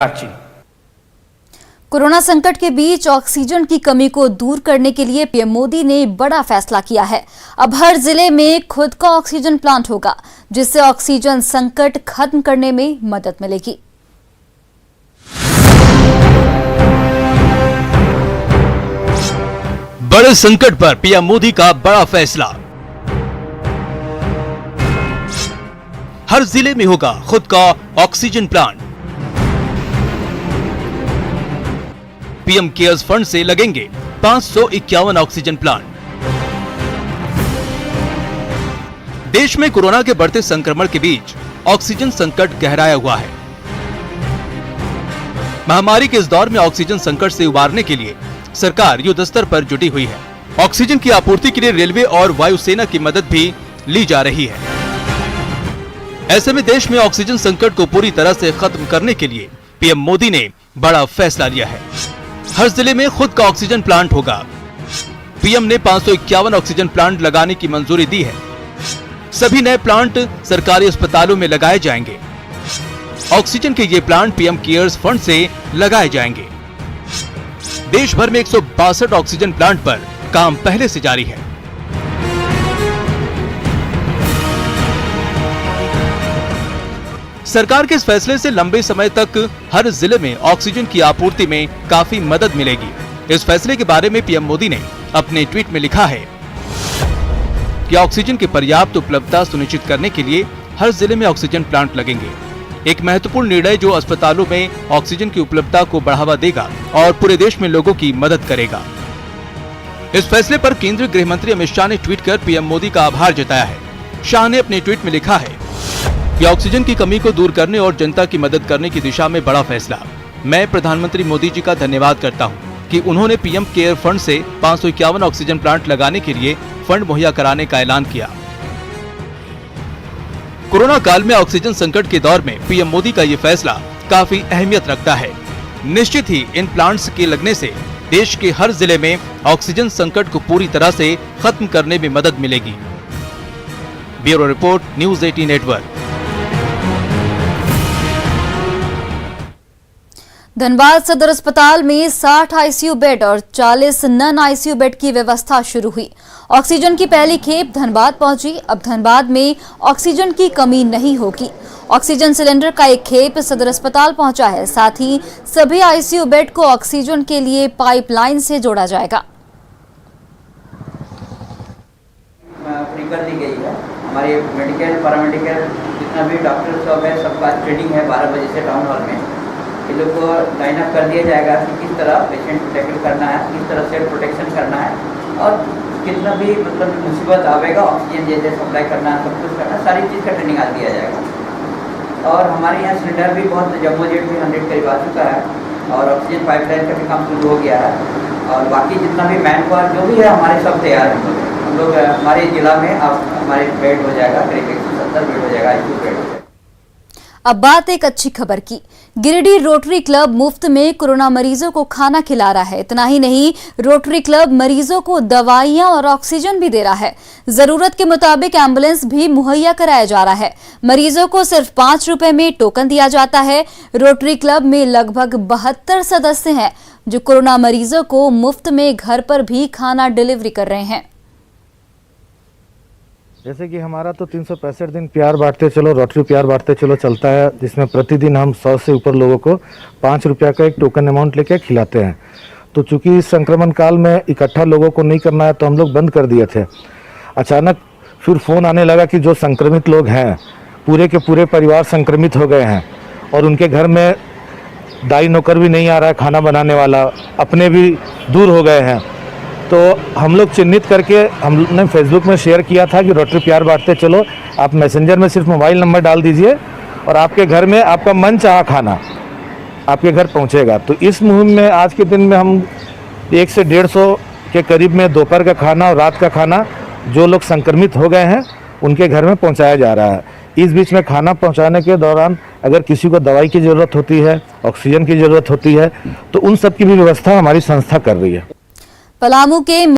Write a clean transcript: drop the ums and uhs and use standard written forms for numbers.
Karachi. Corona संकट के बीच oxygen की कमी को दूर करने के लिए पीएम मोदी ने बड़ा फैसला किया है। अब हर जिले में खुद का ऑक्सीजन प्लांट होगा, जिससे ऑक्सीजन संकट खत्म करने में मदद मिलेगी। बड़े संकट पर पीएम मोदी का बड़ा फैसला। हर जिले में होगा खुद का oxygen plant. PM cares fund से लगेंगे 551 ऑक्सीजन प्लांट। देश में कोरोना के बढ़ते संक्रमण के बीच ऑक्सीजन संकट गहराया हुआ है। महामारी के इस दौर में ऑक्सीजन संकट से उबारने के लिए सरकार युद्ध स्तर पर जुटी हुई है। ऑक्सीजन की आपूर्ति के लिए रेलवे और वायुसेना की मदद भी ली जा रही है। ऐसे में देश में ऑक्सीजन संकट को पूरी तरह से खत्म करने के लिए पीएम मोदी ने बड़ा फैसला लिया है। हर जिले में खुद का ऑक्सीजन प्लांट होगा। पीएम ने 551 ऑक्सीजन प्लांट लगाने की मंजूरी दी है। सभी नए प्लांट सरकारी अस्पतालों में लगाए जाएंगे। ऑक्सीजन के ये प्लांट पीएम केयर्स फंड से लगाए जाएंगे। देश भर में 162 ऑक्सीजन प्लांट पर काम पहले से जारी है। सरकार के इस फैसले से लंबे समय तक हर जिले में ऑक्सीजन की आपूर्ति में काफी मदद मिलेगी। इस फैसले के बारे में पीएम मोदी ने अपने ट्वीट में लिखा है कि ऑक्सीजन की पर्याप्त उपलब्धता सुनिश्चित करने के लिए हर जिले में ऑक्सीजन प्लांट लगेंगे। एक महत्वपूर्ण निर्णय जो अस्पतालों में ऑक्सीजन की उपलब्धता को बढ़ावा देगा और पूरे देश में लोगों की मदद करेगा। इस फैसले पर केंद्रीय गृह मंत्री अमित शाह ने ट्वीट कर पीएम मोदी का आभार जताया है। शाह ने अपने ट्वीट में लिखा है कि ऑक्सीजन की कमी को दूर करने और जनता की मदद करने की दिशा में बड़ा फैसला। मैं प्रधानमंत्री मोदी जी का धन्यवाद करता हूं कि उन्होंने पीएम केयर फंड से 551 ऑक्सीजन प्लांट लगाने के लिए फंड मुहैया कराने का ऐलान किया। कोरोना काल में ऑक्सीजन संकट के दौर में पीएम मोदी का ये फैसला काफी अहमियत रखता है। निश्चित ही इन प्लांट्स के लगने से देश के हर जिले में ऑक्सीजन संकट को पूरी तरह से खत्म करने में मदद मिलेगी। Bureau report, news 18 network. Dhanbad सदर अस्पताल में 60 आईसीयू बेड और 40 नॉन आईसीयू बेड की व्यवस्था शुरू हुई। ऑक्सीजन की पहली खेप धनबाद पहुंची। अब धनबाद में ऑक्सीजन की कमी नहीं होगी। ऑक्सीजन सिलेंडर का एक खेप सदर अस्पताल पहुंचा है। साथ ही सभी आईसीयू बेड को ऑक्सीजन के लिए पाइपलाइन से जोड़ा जाएगा। फ्री कर दी गई है। हमारे मेडिकल, पैरामेडिकल जितना भी डॉक्टर सब है, सबका ट्रेनिंग है 12 बजे से टाउन हॉल में। इन लोग को लाइन अप कर दिया जाएगा कि किस तरह पेशेंट को टैकल करना है, किस तरह से प्रोटेक्शन करना है और कितना भी मतलब मुसीबत आवेगा, ऑक्सीजन जैसे सप्लाई करना है, सब कुछ करना है, सारी चीज़ का ट्रेनिंग आ दिया जाएगा। और हमारे यहाँ सिलेंडर भी बहुत जम्बो जेट भी 100 करीब आ चुका है और ऑक्सीजन पाइपलाइन का भी काम शुरू हो गया है। और बाकी जितना भी मैन पावर जो भी है हमारे सब तैयार हैं। हम लोग हमारे जिला में अब हमारे बेड हो जाएगा, करीब 170 बेड हो जाएगा, आईसीयू बेड हो जाएगा। अब बात एक अच्छी खबर की। गिरिडीह रोटरी क्लब मुफ्त में कोरोना मरीजों को खाना खिला रहा है। इतना ही नहीं, रोटरी क्लब मरीजों को दवाइयां और ऑक्सीजन भी दे रहा है। जरूरत के मुताबिक एम्बुलेंस भी मुहैया कराया जा रहा है। मरीजों को सिर्फ 5 रुपए में टोकन दिया जाता है। रोटरी क्लब में लगभग 72 सदस्य हैं जो कोरोना मरीजों को मुफ्त में घर पर भी खाना डिलीवरी कर रहे हैं। जैसे कि हमारा तो 365 दिन प्यार बांटते चलो, रोटरी प्यार बांटते चलो चलता है, जिसमें प्रतिदिन हम 100 से ऊपर लोगों को 5 रुपया का एक टोकन अमाउंट लेके खिलाते हैं। तो चूंकि इस संक्रमण काल में इकट्ठा लोगों को नहीं करना है तो हम लोग बंद कर दिए थे। अचानक फिर फ़ोन आने लगा कि जो संक्रमित लोग हैं, पूरे के पूरे परिवार संक्रमित हो गए हैं और उनके घर में दाई नौकर भी नहीं आ रहा है खाना बनाने वाला, अपने भी दूर हो गए हैं। तो हम लोग चिन्हित करके हमने फेसबुक में शेयर किया था कि रोटरी प्यार बांटते चलो, आप मैसेंजर में सिर्फ मोबाइल नंबर डाल दीजिए और आपके घर में आपका मन चाहा खाना आपके घर पहुंचेगा। तो इस मुहिम में आज के दिन में हम 100 से 150 के करीब में दोपहर का खाना और रात का खाना जो लोग संक्रमित हो गए हैं उनके घर में पहुंचाया जा रहा है। इस बीच में खाना पहुंचाने के दौरान अगर किसी को दवाई की ज़रूरत होती है, ऑक्सीजन की ज़रूरत होती है, तो उन सब की भी व्यवस्था हमारी संस्था कर रही है। पलामू के